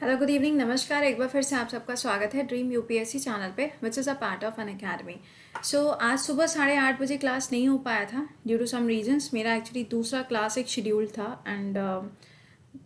Hello good evening नमस्कार। एक बार फिर से आप सबका स्वागत है ड्रीम यूपीएससी चैनल पे which is a part of an academy. So आज सुबह 8:30 बजे क्लास नहीं हो पाया था ड्यू टू सम रीजंस। मेरा एक्चुअली दूसरा क्लास एक शेड्यूल था एंड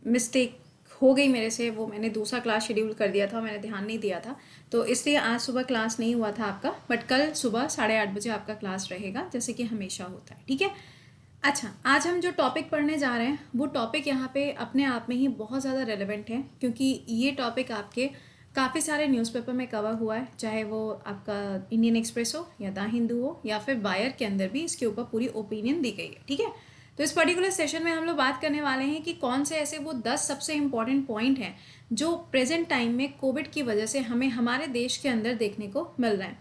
मिस्टेक हो गई मेरे से, वो मैंने दूसरा क्लास शेड्यूल कर दिया था, मैंने ध्यान नहीं दिया था, तो इसलिए आज सुबह क्लास नहीं हुआ था आपका। बट कल सुबह 8:30 बजे आपका क्लास रहेगा जैसे कि हमेशा होता है, ठीक है। अच्छा, आज हम जो टॉपिक पढ़ने जा रहे हैं वो टॉपिक यहाँ पे अपने आप में ही बहुत ज़्यादा रेलेवेंट है, क्योंकि ये टॉपिक आपके काफ़ी सारे न्यूज़पेपर में कवर हुआ है, चाहे वो आपका इंडियन एक्सप्रेस हो या द हिंदू हो या फिर वायर के अंदर भी इसके ऊपर पूरी ओपिनियन दी गई है, ठीक है। तो इस पर्टिकुलर सेशन में हम लोग बात करने वाले हैं कि कौन से ऐसे वो 10 सबसे इम्पॉर्टेंट पॉइंट हैं जो प्रेजेंट टाइम में कोविड की वजह से हमें हमारे देश के अंदर देखने को मिल रहे हैं।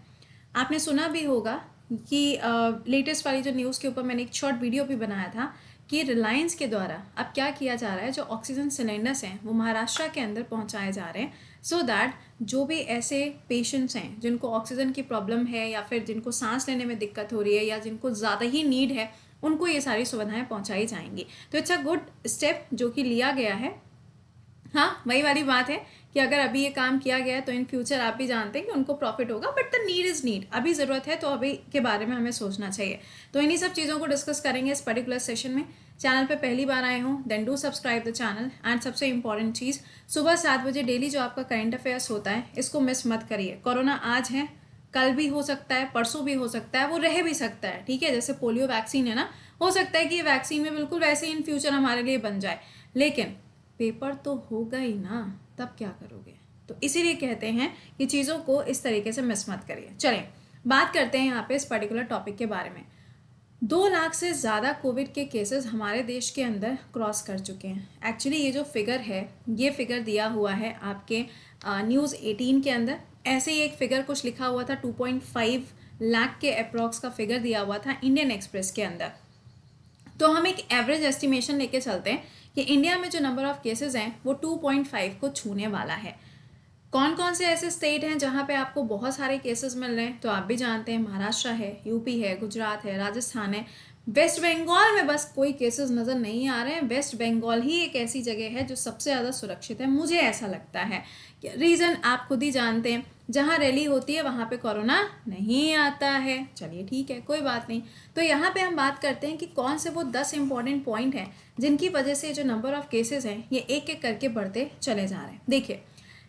आपने सुना भी होगा कि लेटेस्ट वाली जो न्यूज़ के ऊपर मैंने एक शॉर्ट वीडियो भी बनाया था कि रिलायंस के द्वारा अब क्या किया जा रहा है, जो ऑक्सीजन सिलेंडर्स हैं वो महाराष्ट्र के अंदर पहुंचाए जा रहे हैं, सो दैट जो भी ऐसे पेशेंट्स हैं जिनको ऑक्सीजन की प्रॉब्लम है या फिर जिनको सांस लेने में दिक्कत हो रही है या जिनको ज़्यादा ही नीड है, उनको ये सारी सुविधाएं पहुंचाई जाएंगी। तो इट्स अ गुड स्टेप जो कि लिया गया है। हाँ, वही वाली बात है कि अगर अभी ये काम किया गया है तो इन फ्यूचर आप भी जानते हैं कि उनको प्रॉफिट होगा, but the need is need, अभी ज़रूरत है तो अभी के बारे में हमें सोचना चाहिए। तो इन्हीं सब चीज़ों को डिस्कस करेंगे इस पर्टिकुलर सेशन में। चैनल पे पहली बार आए हों then do subscribe the channel. And सबसे इंपॉर्टेंट चीज़, सुबह 7 बजे डेली जो आपका करंट अफेयर्स होता है इसको मिस मत करिए। कोरोना आज है, कल भी हो सकता है, परसों भी हो सकता है, वो रह भी सकता है, ठीक है। जैसे पोलियो वैक्सीन है ना, हो सकता है कि ये वैक्सीन में बिल्कुल वैसे ही इन फ्यूचर हमारे लिए बन जाए, लेकिन पेपर तो होगा ही ना, तब क्या करोगे। तो इसीलिए कहते हैं कि चीज़ों को इस तरीके से मिस मत करिए। चलें, बात करते हैं यहाँ पे इस पर्टिकुलर टॉपिक के बारे में। 2 लाख से ज़्यादा कोविड के केसेस हमारे देश के अंदर क्रॉस कर चुके हैं। एक्चुअली ये जो फिगर है, ये फिगर दिया हुआ है आपके न्यूज़ 18 के अंदर। ऐसे ही एक फिगर कुछ लिखा हुआ था, 2.5 लाख के अप्रॉक्स का फिगर दिया हुआ था इंडियन एक्सप्रेस के अंदर। तो हम एक एवरेज एस्टिमेशन लेके चलते हैं कि इंडिया में जो नंबर ऑफ केसेस हैं वो 2.5 को छूने वाला है। कौन कौन से ऐसे स्टेट हैं जहां पे आपको बहुत सारे केसेस मिल रहे हैं, तो आप भी जानते हैं, महाराष्ट्र है, यूपी है, गुजरात है, राजस्थान है। वेस्ट बंगाल में बस कोई केसेस नज़र नहीं आ रहे हैं। वेस्ट बंगाल ही एक ऐसी जगह है जो सबसे ज़्यादा सुरक्षित है, मुझे ऐसा लगता है। रीज़न आप खुद ही जानते हैं, जहाँ रैली होती है वहाँ पे कोरोना नहीं आता है। चलिए ठीक है, कोई बात नहीं। तो यहाँ पे हम बात करते हैं कि कौन से वो 10 इंपॉर्टेंट पॉइंट हैं जिनकी वजह से जो नंबर ऑफ केसेस हैं ये एक एक करके बढ़ते चले जा रहे हैं। देखिए,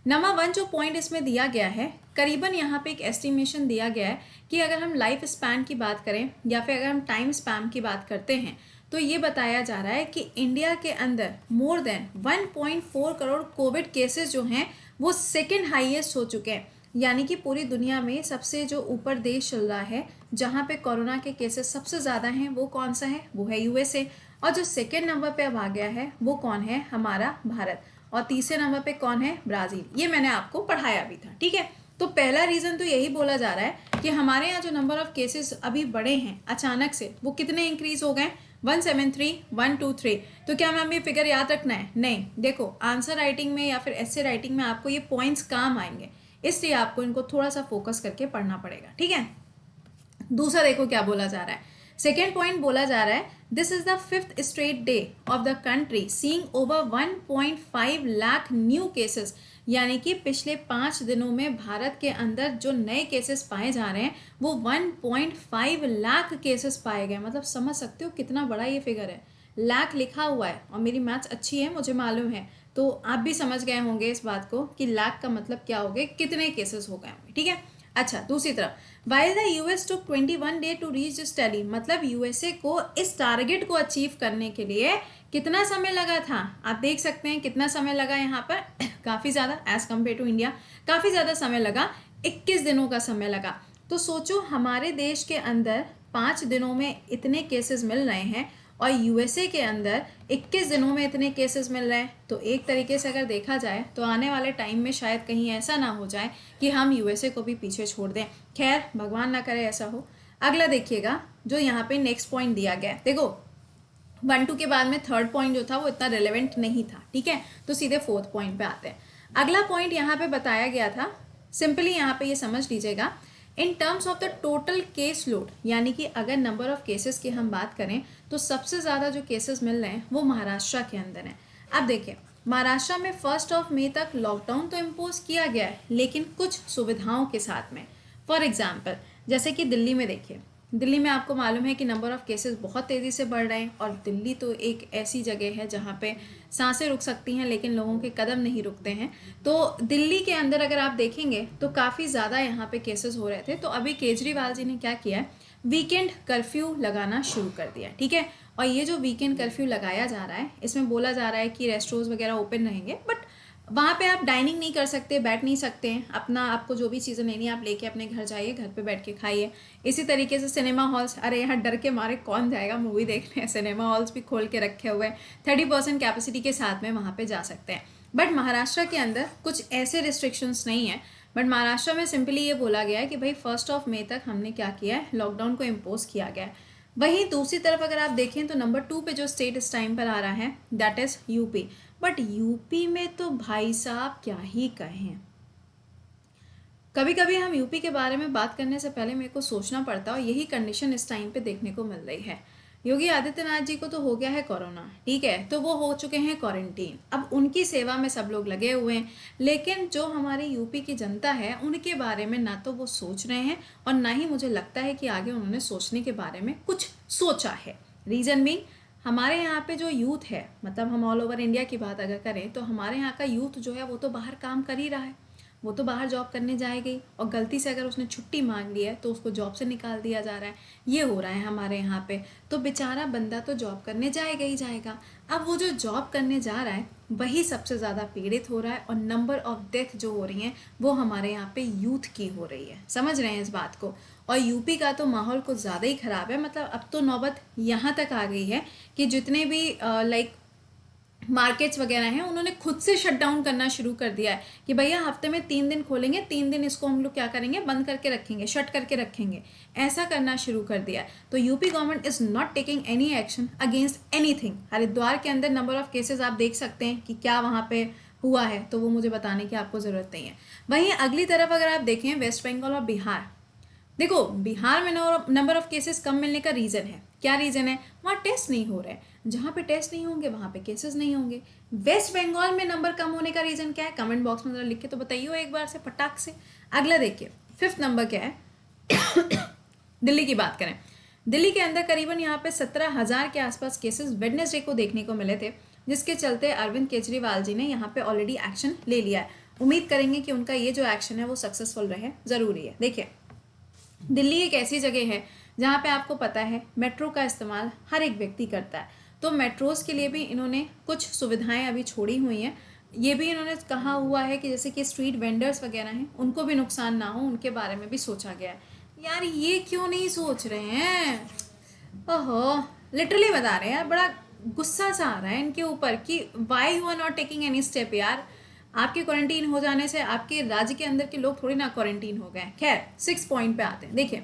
नंबर 1 जो पॉइंट इसमें दिया गया है, करीबन यहाँ पे एक एस्टिमेशन दिया गया है कि अगर हम लाइफ स्पैन की बात करें या फिर अगर हम टाइम स्पैन की बात करते हैं, तो ये बताया जा रहा है कि इंडिया के अंदर more than 1.4 crore Covid cases जो हैं वो सेकेंड हाईएस्ट हो चुके हैं। यानी कि पूरी दुनिया में सबसे जो ऊपर देश चल रहा है जहाँ पे कोरोना के केसेस सबसे ज़्यादा हैं, वो कौन सा है? वो है यूएसए। और जो सेकेंड नंबर पे अब आ गया है वो कौन है? हमारा भारत। और तीसरे नंबर पे कौन है? ब्राज़ील। ये मैंने आपको पढ़ाया भी था, ठीक है। तो पहला रीज़न तो यही बोला जा रहा है कि हमारे यहाँ जो नंबर ऑफ केसेस अभी बढ़े हैं अचानक से, वो कितने इंक्रीज हो गए? 173, 123। तो क्या मैम ये फिगर याद रखना है? नहीं। देखो, आंसर राइटिंग में या फिर एस्से राइटिंग में आपको ये पॉइंट्स काम आएंगे, इसलिए आपको इनको थोड़ा सा फोकस करके पढ़ना पड़ेगा, ठीक है। दूसरा देखो क्या बोला जा रहा है। सेकेंड पॉइंट बोला जा रहा है, this is the 5th straight day of the country seeing over 1.5 lakh new cases. यानी कि पिछले 5 दिनों में भारत के अंदर जो नए केसेस पाए जा रहे हैं वो 1.5 लाख केसेस पाए गए। मतलब समझ सकते हो कितना बड़ा ये फिगर है। लाख लिखा हुआ है और मेरी मैथ्स अच्छी है, मुझे मालूम है, तो आप भी समझ गए होंगे इस बात को कि लाख का मतलब क्या हो गए, कितने केसेस हो गए होंगे, ठीक है। अच्छा, दूसरी तरफ, while the US took 21 day to reach this tally, मतलब यूएसए को इस टारगेट को अचीव करने के लिए कितना समय लगा था? आप देख सकते हैं कितना समय लगा यहाँ पर काफ़ी ज़्यादा एज कम्पेयर टू इंडिया, काफ़ी ज़्यादा समय लगा, 21 दिनों का समय लगा। तो सोचो हमारे देश के अंदर 5 दिनों में इतने केसेस मिल रहे हैं और यूएसए के अंदर 21 दिनों में इतने केसेस मिल रहे हैं, तो एक तरीके से अगर देखा जाए तो आने वाले टाइम में शायद कहीं ऐसा ना हो जाए कि हम यूएसए को भी पीछे छोड़ दें। खैर, भगवान ना करे ऐसा हो। अगला देखिएगा जो यहाँ पे नेक्स्ट पॉइंट दिया गया है। देखो, 1-2 के बाद में थर्ड पॉइंट जो था वो इतना रिलेवेंट नहीं था, ठीक है। तो सीधे फोर्थ पॉइंट पे आते हैं। अगला पॉइंट यहाँ पे बताया गया था, सिंपली यहाँ पे ये समझ लीजिएगा, in terms of the total case load, यानी कि अगर नंबर ऑफ केसेस की हम बात करें तो सबसे ज़्यादा जो केसेस मिल रहे हैं वो महाराष्ट्र के अंदर हैं। अब देखिए, महाराष्ट्र में 1 मई तक लॉकडाउन तो इम्पोज किया गया है, लेकिन कुछ सुविधाओं के साथ में। फॉर एग्जाम्पल, जैसे कि दिल्ली में देखिए, दिल्ली में आपको मालूम है कि नंबर ऑफ़ केसेस बहुत तेज़ी से बढ़ रहे हैं, और दिल्ली तो एक ऐसी जगह है जहाँ पे सांसें रुक सकती हैं लेकिन लोगों के कदम नहीं रुकते हैं। तो दिल्ली के अंदर अगर आप देखेंगे तो काफ़ी ज़्यादा यहाँ पे केसेस हो रहे थे। तो अभी केजरीवाल जी ने क्या किया है, वीकेंड कर्फ्यू लगाना शुरू कर दिया, ठीक है। और ये जो वीकेंड कर्फ्यू लगाया जा रहा है, इसमें बोला जा रहा है कि रेस्टोरेंट्स वगैरह ओपन रहेंगे, बट वहाँ पे आप डाइनिंग नहीं कर सकते, बैठ नहीं सकते हैं। अपना आपको जो भी चीज़ें लेनी है आप लेके अपने घर जाइए, घर पे बैठ के खाइए। इसी तरीके से सिनेमा हॉल्स, अरे यहाँ डर के मारे कौन जाएगा मूवी देखने, सिनेमा हॉल्स भी खोल के रखे हुए हैं, 30% कैपेसिटी के साथ में वहाँ पे जा सकते हैं। बट महाराष्ट्र के अंदर कुछ ऐसे रिस्ट्रिक्शंस नहीं है। बट महाराष्ट्र में सिंपली ये बोला गया है कि भाई 1 मई तक हमने क्या किया है, लॉकडाउन को इम्पोज किया गया है। वहीं दूसरी तरफ अगर आप देखें तो नंबर 2 पे जो स्टेट इस टाइम पर आ रहा है, that is UP. But UP में तो भाई साहब क्या ही कहें। कभी कभी हम यूपी के बारे में बात करने से पहले मेरे को सोचना पड़ता है, और यही कंडीशन इस टाइम पे देखने को मिल रही है। योगी आदित्यनाथ जी को तो हो गया है कोरोना, ठीक है, तो वो हो चुके हैं क्वारंटीन। अब उनकी सेवा में सब लोग लगे हुए हैं, लेकिन जो हमारी यूपी की जनता है उनके बारे में ना तो वो सोच रहे हैं, और ना ही मुझे लगता है कि आगे उन्होंने सोचने के बारे में कुछ सोचा है। रीज़न भी, हमारे यहाँ पे जो यूथ है, मतलब हम ऑल ओवर इंडिया की बात अगर करें तो हमारे यहाँ का यूथ जो है वो तो बाहर काम कर ही रहा है, वो तो बाहर जॉब करने जाएगी, और गलती से अगर उसने छुट्टी मांग ली है तो उसको जॉब से निकाल दिया जा रहा है। ये हो रहा है हमारे यहाँ पे। तो बेचारा बंदा तो जॉब करने जाएगा ही जाएगा। अब वो जो जॉब करने जा रहा है वही सबसे ज़्यादा पीड़ित हो रहा है, और नंबर ऑफ डेथ जो हो रही हैं वो हमारे यहाँ पे यूथ की हो रही है। समझ रहे हैं इस बात को। और यूपी का तो माहौल कुछ ज़्यादा ही ख़राब है। मतलब अब तो नौबत यहाँ तक आ गई है कि जितने भी लाइक मार्केट्स वगैरह हैं उन्होंने खुद से शट डाउन करना शुरू कर दिया है कि भैया हफ्ते में 3 दिन खोलेंगे, 3 दिन इसको हम लोग क्या करेंगे, बंद करके रखेंगे, शट करके रखेंगे, ऐसा करना शुरू कर दिया है। तो UP government is not taking any action against anything. Haridwar के अंदर नंबर ऑफ केसेस आप देख सकते हैं कि क्या वहाँ पे हुआ है, तो वो मुझे बताने की आपको ज़रूरत नहीं है। वहीं अगली तरफ अगर आप देखें वेस्ट बंगाल और बिहार, देखो बिहार में नंबर ऑफ केसेस कम मिलने का रीज़न है, क्या रीज़न है, वहाँ टेस्ट नहीं हो रहे हैं। जहाँ पे टेस्ट नहीं होंगे वहाँ पे केसेस नहीं होंगे। वेस्ट बंगाल में नंबर कम होने का रीज़न क्या है, कमेंट बॉक्स में ज़रा लिख के तो बताइए एक बार से फटाक से। अगला देखिए 5th नंबर क्या है दिल्ली की बात करें, दिल्ली के अंदर करीबन यहाँ पे 17,000 के आसपास केसेस वेडनेसडे को देखने को मिले थे, जिसके चलते अरविंद केजरीवाल जी ने यहाँ पे ऑलरेडी एक्शन ले लिया है। उम्मीद करेंगे कि उनका ये जो एक्शन है वो सक्सेसफुल रहे, ज़रूरी है। देखिए दिल्ली एक ऐसी जगह है जहाँ पे आपको पता है मेट्रो का इस्तेमाल हर एक व्यक्ति करता है, तो मेट्रोज़ के लिए भी इन्होंने कुछ सुविधाएं अभी छोड़ी हुई हैं। ये भी इन्होंने कहा हुआ है कि जैसे कि स्ट्रीट वेंडर्स वगैरह हैं उनको भी नुकसान ना हो, उनके बारे में भी सोचा गया है। यार ये क्यों नहीं सोच रहे हैं, ओहो, लिटरली बता रहे हैं यार, बड़ा गुस्सा सा आ रहा है इनके ऊपर कि why you are not taking any step. यार आपके क्वारंटीन हो जाने से आपके राज्य के अंदर के लोग थोड़ी ना क्वारंटीन हो गए। खैर 6 पॉइंट पे आते हैं। देखिए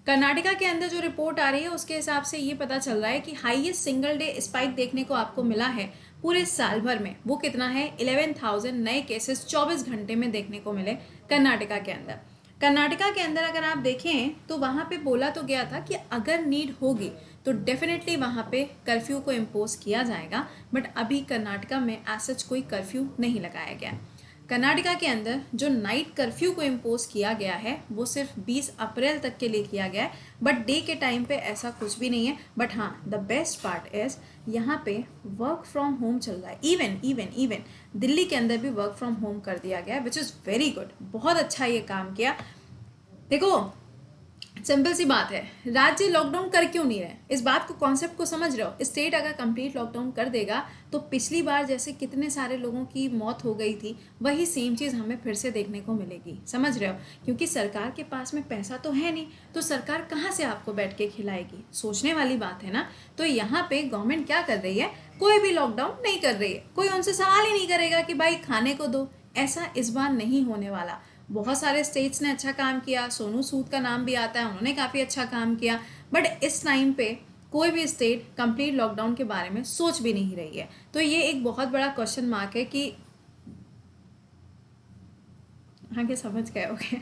कर्नाटका के अंदर जो रिपोर्ट आ रही है उसके हिसाब से ये पता चल रहा है कि हाईएस्ट सिंगल डे स्पाइक देखने को आपको मिला है पूरे साल भर में। वो कितना है, 11,000 नए केसेस 24 घंटे में देखने को मिले कर्नाटका के अंदर। कर्नाटका के अंदर अगर आप देखें तो वहाँ पे बोला तो गया था कि अगर नीड होगी तो डेफिनेटली वहाँ पे कर्फ्यू को इम्पोज किया जाएगा, बट अभी कर्नाटका में एज सच कोई कर्फ्यू नहीं लगाया गया। कर्नाटका के अंदर जो नाइट कर्फ्यू को इम्पोज किया गया है वो सिर्फ 20 अप्रैल तक के लिए किया गया है, बट डे के टाइम पे ऐसा कुछ भी नहीं है। बट हाँ, द बेस्ट पार्ट इज यहाँ पे वर्क फ्रॉम होम चल रहा है। इवन दिल्ली के अंदर भी वर्क फ्रॉम होम कर दिया गया है, विच इज़ वेरी गुड। बहुत अच्छा ये काम किया। देखो सिंपल सी बात है, राज्य लॉकडाउन कर क्यों नहीं रहे, इस बात को कॉन्सेप्ट को समझ रहे हो। स्टेट अगर कंप्लीट लॉकडाउन कर देगा तो पिछली बार जैसे कितने सारे लोगों की मौत हो गई थी वही सेम चीज़ हमें फिर से देखने को मिलेगी। समझ रहे हो, क्योंकि सरकार के पास में पैसा तो है नहीं, तो सरकार कहाँ से आपको बैठ के खिलाएगी, सोचने वाली बात है ना। तो यहाँ पे गवर्नमेंट क्या कर रही है, कोई भी लॉकडाउन नहीं कर रही है। कोई उनसे सवाल ही नहीं करेगा कि भाई खाने को दो, ऐसा इस बार नहीं होने वाला। बहुत सारे स्टेट्स ने अच्छा काम किया, सोनू सूद का नाम भी आता है, उन्होंने काफ़ी अच्छा काम किया, बट इस टाइम पे कोई भी स्टेट कंप्लीट लॉकडाउन के बारे में सोच भी नहीं रही है। तो ये एक बहुत बड़ा क्वेश्चन मार्क है कि आगे समझ गए होगे।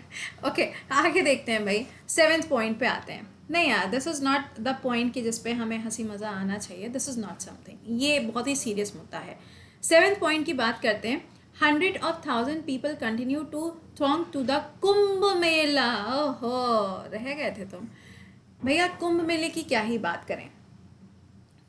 ओके आगे देखते हैं भाई, 7th पॉइंट पे आते हैं। नहीं यार, this is not the point कि जिस पे हमें हंसी मज़ा आना चाहिए, दिस इज़ नॉट समथिंग, ये बहुत ही सीरियस मुद्दा है। 7th पॉइंट की बात करते हैं। 100,000 people continue to throng to the Kumbh Mela. ओहो, रह गए थे तुम भैया। कुंभ मेले की क्या ही बात करें।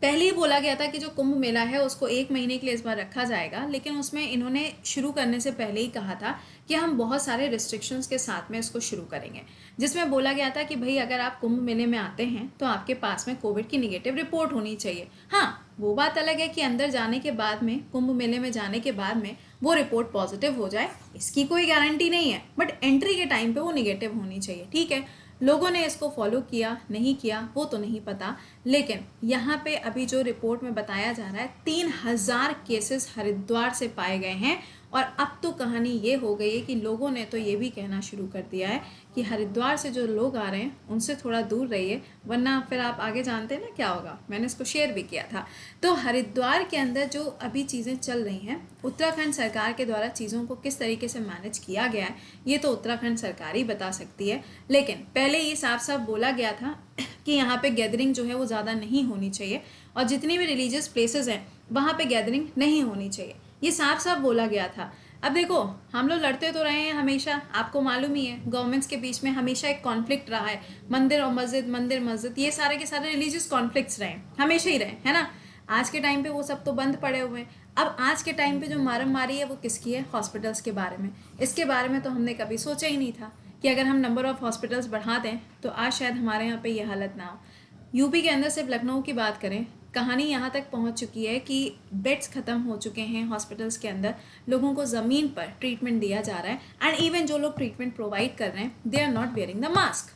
पहले ही बोला गया था कि जो कुंभ मेला है उसको 1 महीने के लिए इस बार रखा जाएगा, लेकिन उसमें इन्होंने शुरू करने से पहले ही कहा था कि हम बहुत सारे रिस्ट्रिक्शंस के साथ में इसको शुरू करेंगे, जिसमें बोला गया था कि भाई अगर आप कुंभ मेले में आते हैं तो आपके पास में कोविड की निगेटिव रिपोर्ट होनी चाहिए। हाँ, वो बात अलग है कि अंदर जाने के बाद में, कुंभ मेले में जाने के बाद में वो रिपोर्ट पॉजिटिव हो जाए, इसकी कोई गारंटी नहीं है, बट एंट्री के टाइम पे वो निगेटिव होनी चाहिए। ठीक है, लोगों ने इसको फॉलो किया नहीं किया वो तो नहीं पता, लेकिन यहाँ पे अभी जो रिपोर्ट में बताया जा रहा है 3,000 केसेस हरिद्वार से पाए गए हैं। और अब तो कहानी ये हो गई है कि लोगों ने तो ये भी कहना शुरू कर दिया है कि हरिद्वार से जो लोग आ रहे हैं उनसे थोड़ा दूर रहिए, वरना फिर आप आगे जानते हैं ना क्या होगा। मैंने इसको शेयर भी किया था। तो हरिद्वार के अंदर जो अभी चीज़ें चल रही हैं, उत्तराखंड सरकार के द्वारा चीज़ों को किस तरीके से मैनेज किया गया है ये तो उत्तराखंड सरकार ही बता सकती है। लेकिन पहले ये साफ साफ बोला गया था कि यहाँ पे गैदरिंग जो है वो ज़्यादा नहीं होनी चाहिए, और जितनी भी रिलीजियस प्लेसेस हैं वहाँ पे गैदरिंग नहीं होनी चाहिए, ये साफ साफ बोला गया था। अब देखो, हम लोग लड़ते तो रहे हैं हमेशा, आपको मालूम ही है गवर्नमेंट्स के बीच में हमेशा एक कॉन्फ्लिक्ट रहा है, मंदिर और मस्जिद, मंदिर मस्जिद, ये सारे के सारे रिलीजियस कॉन्फ्लिक्ट्स रहे, हमेशा ही रहे, है ना। आज के टाइम पे वो सब तो बंद पड़े हुए हैं। अब आज के टाइम पे जो मारम मारी है वो किसकी है? हॉस्पिटल्स के बारे में। इसके बारे में तो हमने कभी सोचा ही नहीं था कि अगर हम नंबर ऑफ हॉस्पिटल्स बढ़ा दें तो आज शायद हमारे यहाँ पे ये हालत ना हो। यूपी के अंदर सिर्फ लखनऊ की बात करें, कहानी यहाँ तक पहुँच चुकी है कि बेड्स ख़त्म हो चुके हैं हॉस्पिटल्स के अंदर, लोगों को ज़मीन पर ट्रीटमेंट दिया जा रहा है, एंड इवन जो लोग ट्रीटमेंट प्रोवाइड कर रहे हैं they are not wearing the mask.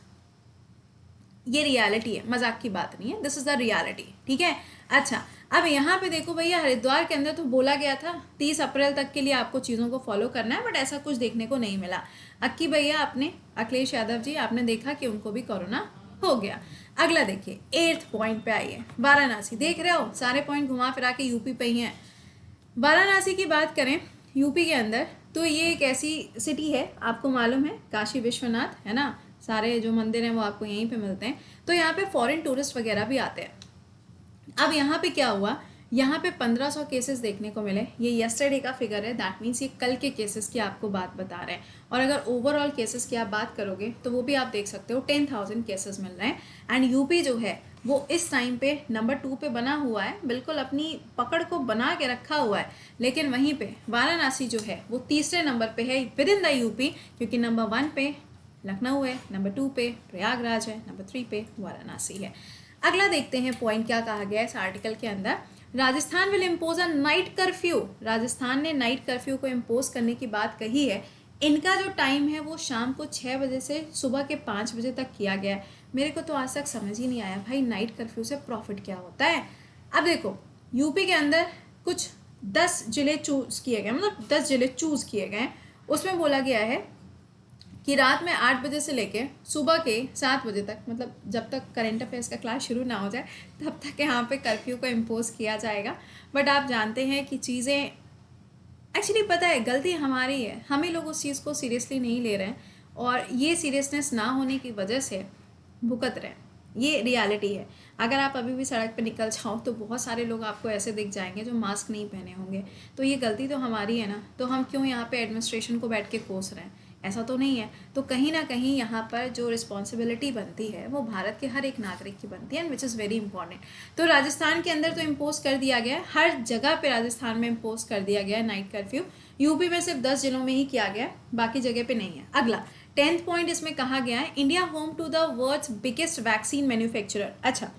ये रियलिटी है, मजाक की बात नहीं है, दिस इज़ द रियलिटी। ठीक है, अच्छा अब यहाँ पे देखो भैया, हरिद्वार के अंदर तो बोला गया था 30 अप्रैल तक के लिए आपको चीज़ों को फॉलो करना है, बट ऐसा कुछ देखने को नहीं मिला। अक्की भैया अपने अखिलेश यादव जी, आपने देखा कि उनको भी कोरोना हो गया। अगला देखिए, 8th पॉइंट पे आइए, वाराणसी। देख रहे हो, सारे पॉइंट घुमा फिरा के यूपी पे ही हैं। वाराणसी की बात करें यूपी के अंदर, तो ये एक ऐसी सिटी है, आपको मालूम है काशी विश्वनाथ है ना, सारे जो मंदिर हैं वो आपको यहीं पे मिलते हैं। तो यहाँ पे फॉरेन टूरिस्ट वगैरह भी आते हैं। अब यहाँ पे क्या हुआ, यहाँ पे 1500 केसेस देखने को मिले। ये येस्टरडे का फिगर है, दैट मीन्स ये कल के केसेस की आपको बात बता रहे हैं। और अगर ओवरऑल केसेस की आप बात करोगे तो वो भी आप देख सकते हो 10,000 केसेस मिल रहे हैं। एंड यूपी जो है वो इस टाइम पे नंबर 2 पे बना हुआ है, बिल्कुल अपनी पकड़ को बना के रखा हुआ है। लेकिन वहीं पे वाराणसी जो है वो तीसरे नंबर पे है विद इन द यूपी, क्योंकि नंबर 1 पे लखनऊ है, नंबर 2 पे प्रयागराज है, नंबर 3 पे वाराणसी है। अगला देखते हैं पॉइंट क्या कहा गया है इस आर्टिकल के अंदर। Rajasthan will impose a night curfew. Rajasthan ने नाइट कर्फ्यू को इम्पोज करने की बात कही है। इनका जो टाइम है वो शाम को 6 बजे से सुबह के 5 बजे तक किया गया है। मेरे को तो आज तक समझ ही नहीं आया भाई नाइट कर्फ्यू से प्रॉफिट क्या होता है। अब देखो, यूपी के अंदर कुछ 10 जिले चूज किए गए, मतलब 10 जिले चूज किए गए। उसमें बोला गया है कि रात में 8 बजे से लेके सुबह के 7 बजे तक, मतलब जब तक करंट अफेयर्स का क्लास शुरू ना हो जाए तब तक यहाँ पे कर्फ्यू को इम्पोज किया जाएगा। बट आप जानते हैं कि चीज़ें एक्चुअली, पता है गलती हमारी है, हम ही लोग उस चीज़ को सीरियसली नहीं ले रहे हैं, और ये सीरियसनेस ना होने की वजह से भुगत रहे हैं। ये रियलिटी है। अगर आप अभी भी सड़क पे निकल जाओ तो बहुत सारे लोग आपको ऐसे दिख जाएंगे जो मास्क नहीं पहने होंगे। तो ये गलती तो हमारी है ना, तो हम क्यों यहाँ पे एडमिनिस्ट्रेशन को बैठ के कोस रहे हैं? ऐसा तो नहीं है। तो कहीं ना कहीं यहाँ पर जो रिस्पॉन्सिबिलिटी बनती है वो भारत के हर एक नागरिक की बनती है, and which is very important. तो राजस्थान के अंदर तो इम्पोज कर दिया गया है, हर जगह पे राजस्थान में इम्पोज कर दिया गया है नाइट कर्फ्यू। यूपी में सिर्फ 10 जिलों में ही किया गया है, बाकी जगह पे नहीं है। अगला 10th पॉइंट इसमें कहा गया है, India home to the world's biggest vaccine manufacturer. अच्छा,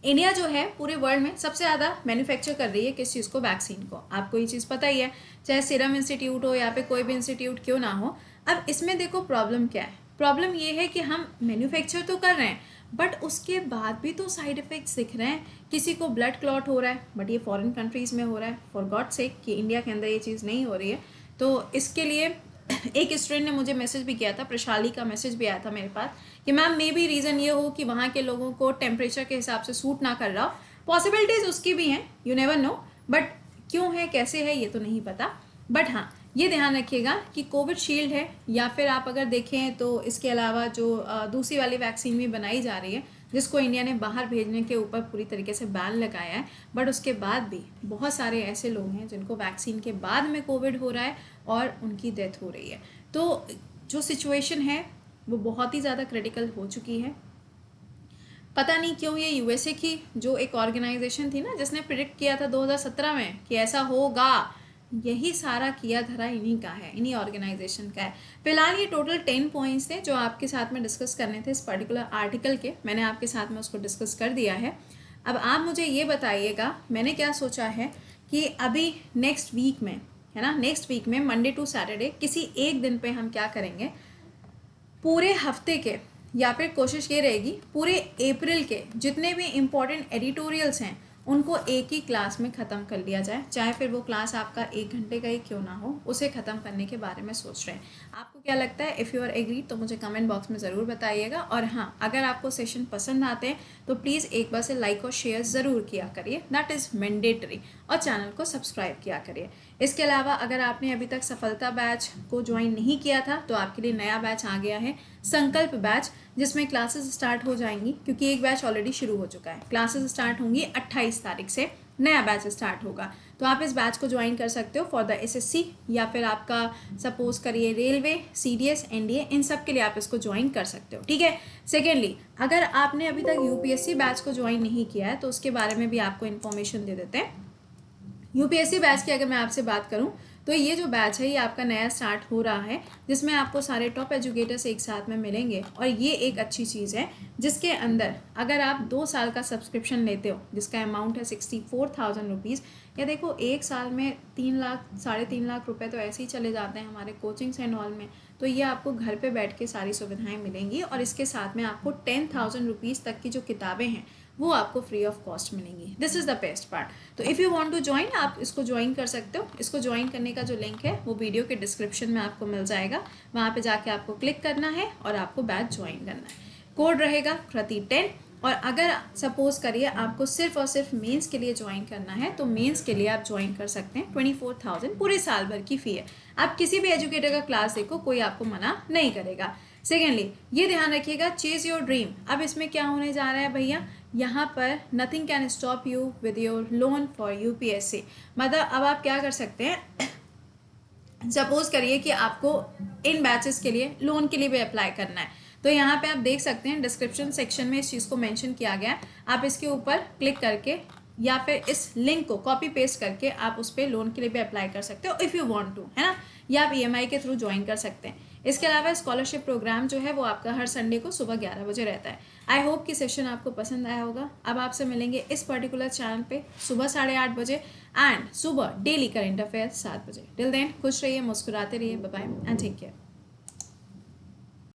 इंडिया जो है पूरे वर्ल्ड में सबसे ज़्यादा मैन्युफैक्चर कर रही है किस चीज़ को? वैक्सीन को। आपको ये चीज़ पता ही है, चाहे सीरम इंस्टीट्यूट हो या पे कोई भी इंस्टीट्यूट क्यों ना हो। अब इसमें देखो प्रॉब्लम क्या है, प्रॉब्लम ये है कि हम मैन्युफैक्चर तो कर रहे हैं बट उसके बाद भी तो साइड इफ़ेक्ट्स दिख रहे हैं। किसी को ब्लड क्लॉट हो रहा है, बट ये फॉरेन कंट्रीज़ में हो रहा है, फॉर गॉड सेक, कि इंडिया के अंदर ये चीज़ नहीं हो रही है। तो इसके लिए एक स्टूडेंट ने मुझे मैसेज भी किया था, प्रशाली का मैसेज भी आया था मेरे पास कि मैम मे बी रीज़न ये हो कि वहाँ के लोगों को टेम्परेचर के हिसाब से सूट ना कर रहा हो। पॉसिबिलिटीज़ उसकी भी हैं, यू नेवर नो, बट क्यों है कैसे है ये तो नहीं पता। बट हाँ, ये ध्यान रखिएगा कि कोविड शील्ड है, या फिर आप अगर देखें तो इसके अलावा जो दूसरी वाली वैक्सीन भी बनाई जा रही है जिसको इंडिया ने बाहर भेजने के ऊपर पूरी तरीके से बैन लगाया है, बट उसके बाद भी बहुत सारे ऐसे लोग हैं जिनको वैक्सीन के बाद में कोविड हो रहा है और उनकी डेथ हो रही है। तो जो सिचुएशन है वो बहुत ही ज़्यादा क्रिटिकल हो चुकी है। पता नहीं क्यों ये यूएसए की जो एक ऑर्गेनाइजेशन थी ना, जिसने प्रिडिक्ट किया था 2017 में कि ऐसा होगा, यही सारा किया धरा इन्हीं का है, इन्हीं ऑर्गेनाइजेशन का है। फिलहाल ये टोटल 10 पॉइंट्स थे जो आपके साथ में डिस्कस करने थे इस पर्टिकुलर आर्टिकल के। मैंने आपके साथ में उसको डिस्कस कर दिया है। अब आप मुझे ये बताइएगा, मैंने क्या सोचा है कि अभी नेक्स्ट वीक में, है ना, नेक्स्ट वीक में मंडे टू सैटरडे किसी एक दिन पे हम क्या करेंगे, पूरे हफ्ते के, या फिर कोशिश ये रहेगी पूरे अप्रैल के जितने भी इम्पोर्टेंट एडिटोरियल्स हैं उनको एक ही क्लास में ख़त्म कर लिया जाए। चाहे फिर वो क्लास आपका 1 घंटे का ही क्यों ना हो, उसे ख़त्म करने के बारे में सोच रहे हैं। आपको क्या लगता है? इफ़ यू आर एग्री तो मुझे कमेंट बॉक्स में ज़रूर बताइएगा। और हाँ, अगर आपको सेशन पसंद आते हैं तो प्लीज़ एक बार से लाइक और शेयर ज़रूर किया करिए, दैट इज़ मैंडेटरी। और चैनल को सब्सक्राइब किया करिए। इसके अलावा अगर आपने अभी तक सफलता बैच को ज्वाइन नहीं किया था तो आपके लिए नया बैच आ गया है, संकल्प बैच, जिसमें क्लासेस स्टार्ट हो जाएंगी, क्योंकि एक बैच ऑलरेडी शुरू हो चुका है। क्लासेस स्टार्ट होंगी 28 तारीख से, नया बैच स्टार्ट होगा। तो आप इस बैच को ज्वाइन कर सकते हो फॉर द एसएससी, या फिर आपका सपोज करिए रेलवे, सीडीएस, एनडीए, इन सब के लिए आप इसको ज्वाइन कर सकते हो, ठीक है। सेकेंडली, अगर आपने अभी तक यूपीएससी बैच को ज्वाइन नहीं किया है तो उसके बारे में भी आपको इन्फॉर्मेशन दे देते हैं। यूपीएससी बैच की अगर मैं आपसे बात करूं तो ये जो बैच है ये आपका नया स्टार्ट हो रहा है, जिसमें आपको सारे टॉप एजुकेटर्स एक साथ में मिलेंगे। और ये एक अच्छी चीज़ है जिसके अंदर अगर आप 2 साल का सब्सक्रिप्शन लेते हो जिसका अमाउंट है 64,000 रुपीज़, या देखो एक साल में 3 लाख 3.5 लाख रुपए तो ऐसे ही चले जाते हैं हमारे कोचिंग्स एंड ऑल में। तो ये आपको घर पे बैठ के सारी सुविधाएं मिलेंगी और इसके साथ में आपको 10,000 रुपीज़ तक की जो किताबें हैं वो आपको फ्री ऑफ कॉस्ट मिलेंगी। This is the best part. तो if you want to join, आप इसको ज्वाइन कर सकते हो। इसको ज्वाइन करने का जो लिंक है वो वीडियो के डिस्क्रिप्शन में आपको मिल जाएगा, वहाँ पे जाके आपको क्लिक करना है और आपको बैच ज्वाइन करना है। कोड रहेगा कृति10। और अगर सपोज करिए आपको सिर्फ और सिर्फ मेंस के लिए ज्वाइन करना है तो मेंस के लिए आप ज्वाइन कर सकते हैं। 24,000 पूरे साल भर की फ़ी है। आप किसी भी एजुकेटर का क्लास देखो, कोई आपको मना नहीं करेगा। सेकेंडली, ये ध्यान रखिएगा, चेज योर ड्रीम। अब इसमें क्या होने जा रहा है भैया, यहाँ पर nothing can stop you with your loan for UPSC. मतलब अब आप क्या कर सकते हैं, सपोज करिए कि आपको इन बैचेस के लिए लोन के लिए भी अप्लाई करना है, तो यहाँ पे आप देख सकते हैं डिस्क्रिप्शन सेक्शन में इस चीज़ को मेंशन किया गया है। आप इसके ऊपर क्लिक करके या फिर इस लिंक को कॉपी पेस्ट करके आप उस पर लोन के लिए भी अप्लाई कर सकते हो इफ़ यू वांट टू, है ना, या आप ईएमआई के थ्रू ज्वाइन कर सकते हैं। इसके अलावा स्कॉलरशिप प्रोग्राम जो है वो आपका हर संडे को सुबह 11 बजे रहता है। आई होप कि सेशन आपको पसंद आया होगा। अब आपसे मिलेंगे इस पर्टिकुलर चैनल पे सुबह 8:30 बजे एंड सुबह डेली करंट अफेयर्स 7 बजे। टिल देन खुश रहिए, मुस्कुराते रहिए, bye bye and take care.